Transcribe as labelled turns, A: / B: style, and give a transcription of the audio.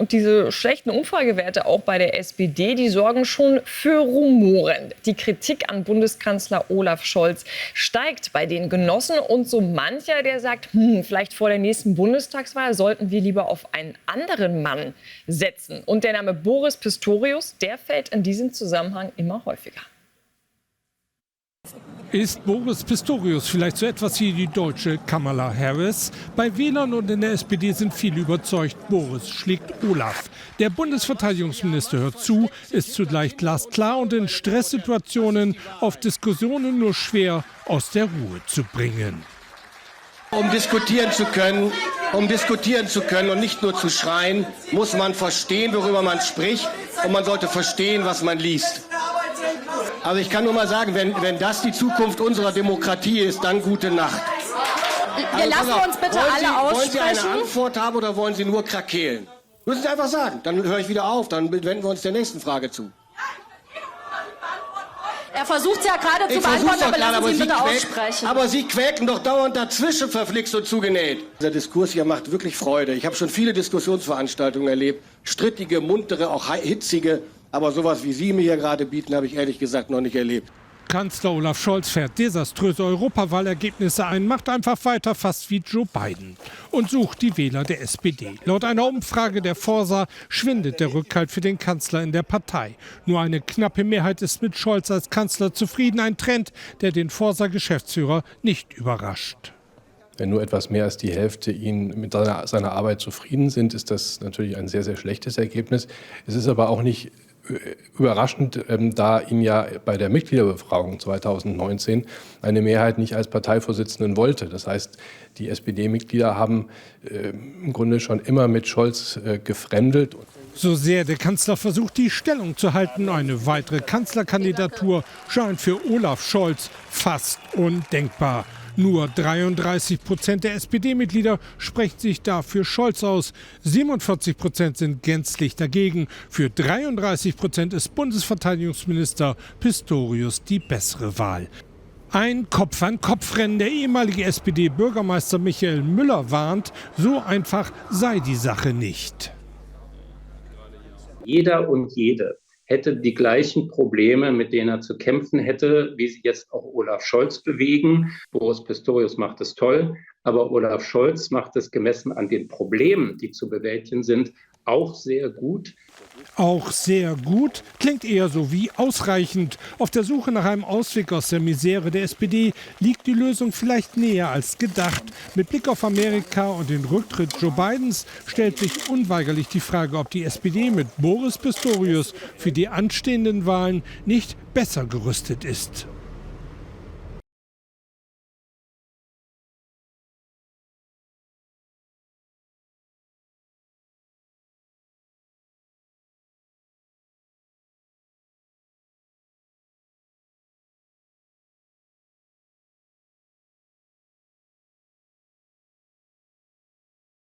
A: Und diese schlechten Umfragewerte auch bei der SPD, die sorgen schon für Rumoren. Die Kritik an Bundeskanzler Olaf Scholz steigt bei den Genossen. Und so mancher, der sagt, vielleicht vor der nächsten Bundestagswahl sollten wir lieber auf einen anderen Mann setzen. Und der Name Boris Pistorius, der fällt in diesem Zusammenhang immer häufiger.
B: Ist Boris Pistorius vielleicht so etwas wie die deutsche Kamala Harris? Bei Wählern und in der SPD sind viele überzeugt, Boris schlägt Olaf. Der Bundesverteidigungsminister hört zu, ist zugleich glasklar und in Stresssituationen auf Diskussionen nur schwer aus der Ruhe zu bringen.
C: Um diskutieren zu können und nicht nur zu schreien, muss man verstehen, worüber man spricht, und man sollte verstehen, was man liest. Also ich kann nur mal sagen, wenn das die Zukunft unserer Demokratie ist, dann gute Nacht.
D: Wir lassen uns bitte alle aussprechen.
C: Wollen Sie eine Antwort haben oder wollen Sie nur krakeelen? Müssen Sie einfach sagen, dann höre ich wieder auf, dann wenden wir uns der nächsten Frage zu.
D: Er versucht es ja gerade zu beantworten, aber lassen Sie ihn bitte aussprechen.
C: Aber Sie quäken doch dauernd dazwischen, verflixt und zugenäht. Dieser Diskurs hier macht wirklich Freude. Ich habe schon viele Diskussionsveranstaltungen erlebt. Strittige, muntere, auch hitzige. Aber sowas, wie Sie mir hier gerade bieten, habe ich ehrlich gesagt noch nicht erlebt.
B: Kanzler Olaf Scholz fährt desaströse Europawahlergebnisse ein, macht einfach weiter, fast wie Joe Biden, und sucht die Wähler der SPD. Laut einer Umfrage der Forsa schwindet der Rückhalt für den Kanzler in der Partei. Nur eine knappe Mehrheit ist mit Scholz als Kanzler zufrieden, ein Trend, der den Forsa-Geschäftsführer nicht überrascht.
E: Wenn nur etwas mehr als die Hälfte ihn mit seiner Arbeit zufrieden sind, ist das natürlich ein sehr, sehr schlechtes Ergebnis. Es ist aber auch nicht überraschend, da ihn ja bei der Mitgliederbefragung 2019 eine Mehrheit nicht als Parteivorsitzenden wollte. Das heißt, die SPD-Mitglieder haben im Grunde schon immer mit Scholz gefremdelt.
B: So sehr der Kanzler versucht, die Stellung zu halten, eine weitere Kanzlerkandidatur scheint für Olaf Scholz fast undenkbar. Nur 33% der SPD-Mitglieder sprechen sich dafür Scholz aus. 47% sind gänzlich dagegen. Für 33% ist Bundesverteidigungsminister Pistorius die bessere Wahl. Ein Kopf-an-Kopf-Rennen. Der ehemalige SPD-Bürgermeister Michael Müller warnt, so einfach sei die Sache nicht.
F: Jeder und jede hätte die gleichen Probleme, mit denen er zu kämpfen hätte, wie sie jetzt auch Olaf Scholz bewegen. Boris Pistorius macht es toll, aber Olaf Scholz macht es gemessen an den Problemen, die zu bewältigen sind, auch sehr gut.
B: Auch sehr gut klingt eher so wie ausreichend. Auf der Suche nach einem Ausweg aus der Misere der SPD liegt die Lösung vielleicht näher als gedacht. Mit Blick auf Amerika und den Rücktritt Joe Bidens stellt sich unweigerlich die Frage, ob die SPD mit Boris Pistorius für die anstehenden Wahlen nicht besser gerüstet ist.